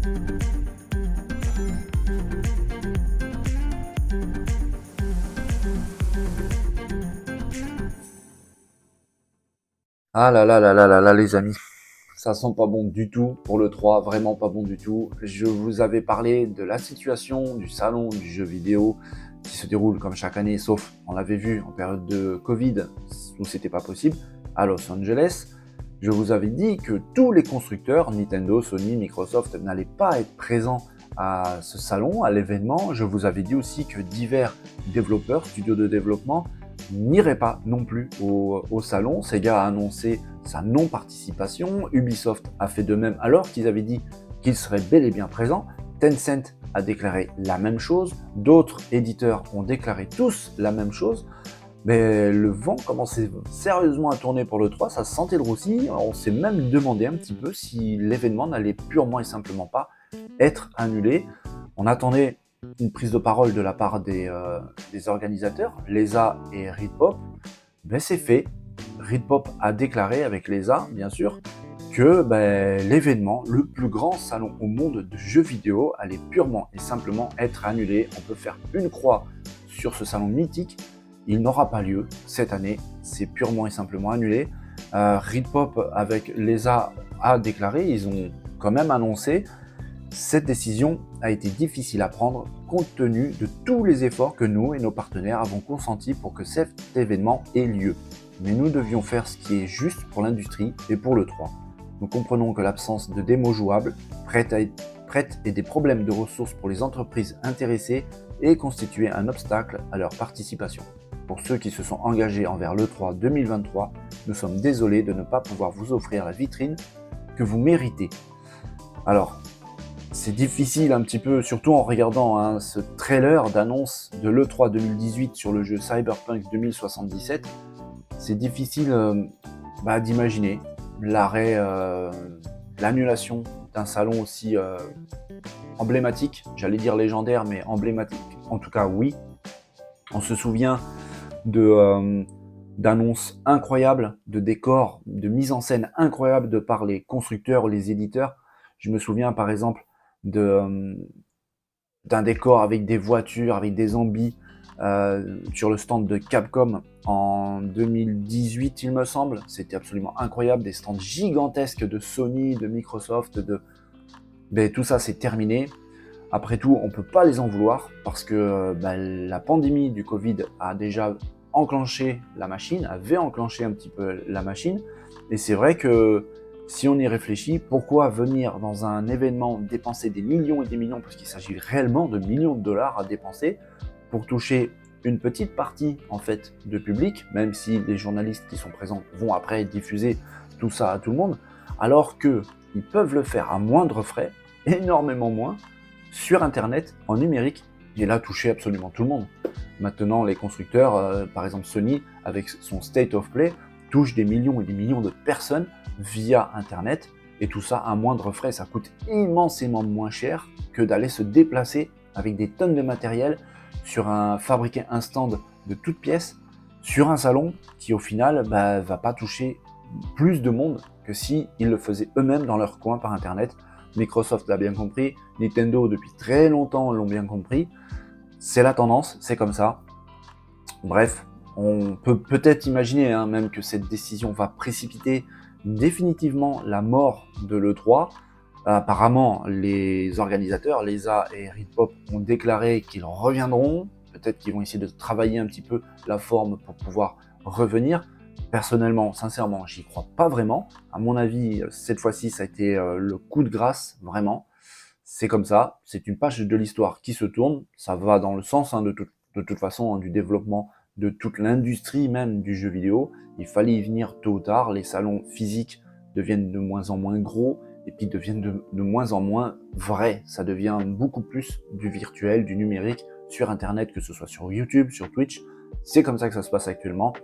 Ah là là là là là là les amis, ça sent pas bon du tout pour le 3, vraiment pas bon du tout. Je vous avais parlé de la situation du salon du jeu vidéo qui se déroule comme chaque année, sauf on l'avait vu en période de Covid où c'était pas possible, à Los Angeles. Je vous avais dit que tous les constructeurs, Nintendo, Sony, Microsoft, n'allaient pas être présents à ce salon, à l'événement. Je vous avais dit aussi que divers développeurs, studios de développement, n'irait pas non plus au salon. Sega a annoncé sa non-participation. Ubisoft a fait de même alors qu'ils avaient dit qu'ils seraient bel et bien présents. Tencent a déclaré la même chose. D'autres éditeurs ont déclaré tous la même chose. Mais le vent commençait sérieusement à tourner pour le 3, ça se sentait le roussi. On s'est même demandé un petit peu si l'événement n'allait purement et simplement pas être annulé. On attendait une prise de parole de la part des organisateurs, l'ESA et ReedPop. Ben, c'est fait. ReedPop a déclaré avec l'ESA, bien sûr, que l'événement, le plus grand salon au monde de jeux vidéo, allait purement et simplement être annulé. On peut faire une croix sur ce salon mythique. Il n'aura pas lieu cette année, c'est purement et simplement annulé. ReedPop avec l'ESA a déclaré, ils ont quand même annoncé, cette décision a été difficile à prendre compte tenu de tous les efforts que nous et nos partenaires avons consentis pour que cet événement ait lieu. Mais nous devions faire ce qui est juste pour l'industrie et pour le 3. Nous comprenons que l'absence de démos jouables, prêtes et des problèmes de ressources pour les entreprises intéressées aient constitué un obstacle à leur participation. Pour ceux qui se sont engagés envers l'E3 2023, nous sommes désolés de ne pas pouvoir vous offrir la vitrine que vous méritez. Alors, c'est difficile un petit peu, surtout en regardant ce trailer d'annonce de l'E3 2018 sur le jeu Cyberpunk 2077, c'est difficile d'imaginer l'arrêt, l'annulation d'un salon aussi emblématique, j'allais dire légendaire, mais emblématique, en tout cas oui. On se souvient d'annonces incroyables, de décors, de mise en scène incroyables de par les constructeurs, les éditeurs. Je me souviens par exemple d'un décor avec des voitures, avec des zombies sur le stand de Capcom en 2018 il me semble. C'était absolument incroyable, des stands gigantesques de Sony, de Microsoft, tout ça c'est terminé. Après tout, on ne peut pas les en vouloir parce que la pandémie du Covid a déjà enclenché la machine, avait enclenché un petit peu la machine. Et c'est vrai que si on y réfléchit, pourquoi venir dans un événement dépenser des millions et des millions, parce qu'il s'agit réellement de millions de dollars à dépenser pour toucher une petite partie en fait de public, même si les journalistes qui sont présents vont après diffuser tout ça à tout le monde, alors qu'ils peuvent le faire à moindre frais, énormément moins, sur internet, en numérique, et là toucher absolument tout le monde. Maintenant, les constructeurs, par exemple Sony, avec son State of Play, touchent des millions et des millions de personnes via internet, et tout ça à moindre frais. Ça coûte immensément moins cher que d'aller se déplacer avec des tonnes de matériel fabriquer un stand de toutes pièces sur un salon qui au final va pas toucher plus de monde que si ils le faisaient eux-mêmes dans leur coin par internet. Microsoft l'a bien compris, Nintendo depuis très longtemps l'ont bien compris, c'est la tendance, c'est comme ça. Bref, on peut peut-être imaginer même que cette décision va précipiter définitivement la mort de l'E3. Apparemment, les organisateurs, l'ESA et ReedPop, ont déclaré qu'ils reviendront, peut-être qu'ils vont essayer de travailler un petit peu la forme pour pouvoir revenir. Personnellement, sincèrement, j'y crois pas vraiment. À mon avis, cette fois-ci, ça a été le coup de grâce, vraiment. C'est comme ça, c'est une page de l'histoire qui se tourne. Ça va dans le sens, de toute façon, du développement de toute l'industrie même du jeu vidéo. Il fallait y venir tôt ou tard. Les salons physiques deviennent de moins en moins gros et puis deviennent de moins en moins vrais. Ça devient beaucoup plus du virtuel, du numérique, sur Internet, que ce soit sur YouTube, sur Twitch. C'est comme ça que ça se passe actuellement.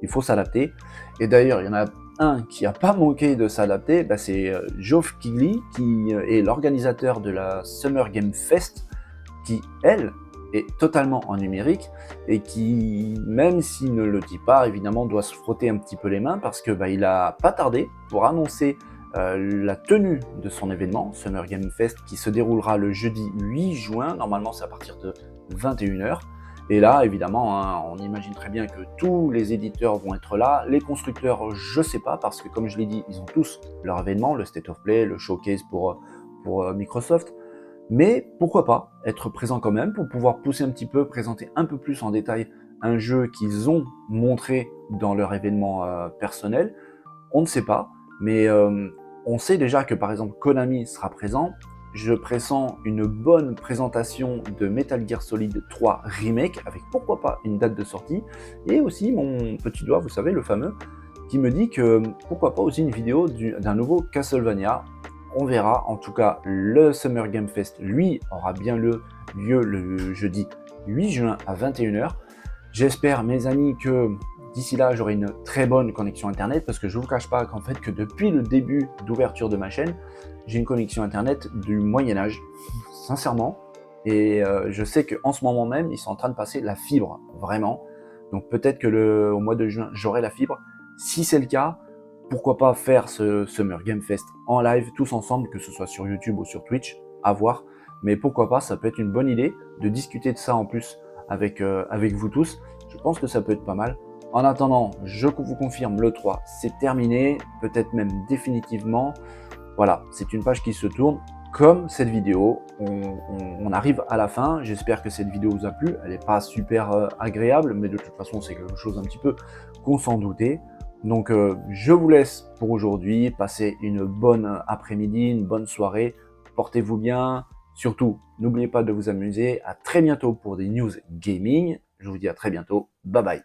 Il faut s'adapter. Et d'ailleurs, il y en a un qui n'a pas manqué de s'adapter, c'est Geoff Keighley, qui est l'organisateur de la Summer Game Fest, qui, elle, est totalement en numérique et qui, même s'il ne le dit pas, évidemment, doit se frotter un petit peu les mains parce que il a pas tardé pour annoncer la tenue de son événement, Summer Game Fest, qui se déroulera le jeudi 8 juin. Normalement, c'est à partir de 21h. Et là, évidemment, hein, on imagine très bien que tous les éditeurs vont être là. Les constructeurs, je sais pas, parce que comme je l'ai dit, ils ont tous leur événement, le State of Play, le Showcase pour Microsoft. Mais pourquoi pas être présent quand même pour pouvoir pousser un petit peu, présenter un peu plus en détail un jeu qu'ils ont montré dans leur événement personnel. On ne sait pas, mais on sait déjà que par exemple Konami sera présent. Je pressens une bonne présentation de Metal Gear Solid 3 Remake, avec pourquoi pas une date de sortie, et aussi mon petit doigt, vous savez, le fameux, qui me dit que pourquoi pas aussi une vidéo d'un nouveau Castlevania. On verra. En tout cas, le Summer Game Fest, lui, aura bien lieu le jeudi 8 juin à 21h. J'espère, mes amis, que d'ici là, j'aurai une très bonne connexion Internet, parce que je ne vous cache pas qu'en fait, que depuis le début d'ouverture de ma chaîne, j'ai une connexion Internet du Moyen-Âge, sincèrement. Et je sais qu'en ce moment même, ils sont en train de passer la fibre, vraiment. Donc peut-être que au mois de juin, j'aurai la fibre. Si c'est le cas, pourquoi pas faire ce Summer Game Fest en live, tous ensemble, que ce soit sur YouTube ou sur Twitch, à voir. Mais pourquoi pas, ça peut être une bonne idée de discuter de ça en plus avec vous tous. Je pense que ça peut être pas mal. En attendant, je vous confirme, le 3, c'est terminé, peut-être même définitivement. Voilà, c'est une page qui se tourne. Comme cette vidéo, on arrive à la fin. J'espère que cette vidéo vous a plu. Elle n'est pas super agréable, mais de toute façon, c'est quelque chose un petit peu qu'on s'en doutait. Donc, je vous laisse pour aujourd'hui. Passez une bonne après-midi, une bonne soirée. Portez-vous bien. Surtout, n'oubliez pas de vous amuser. À très bientôt pour des news gaming. Je vous dis à très bientôt. Bye bye.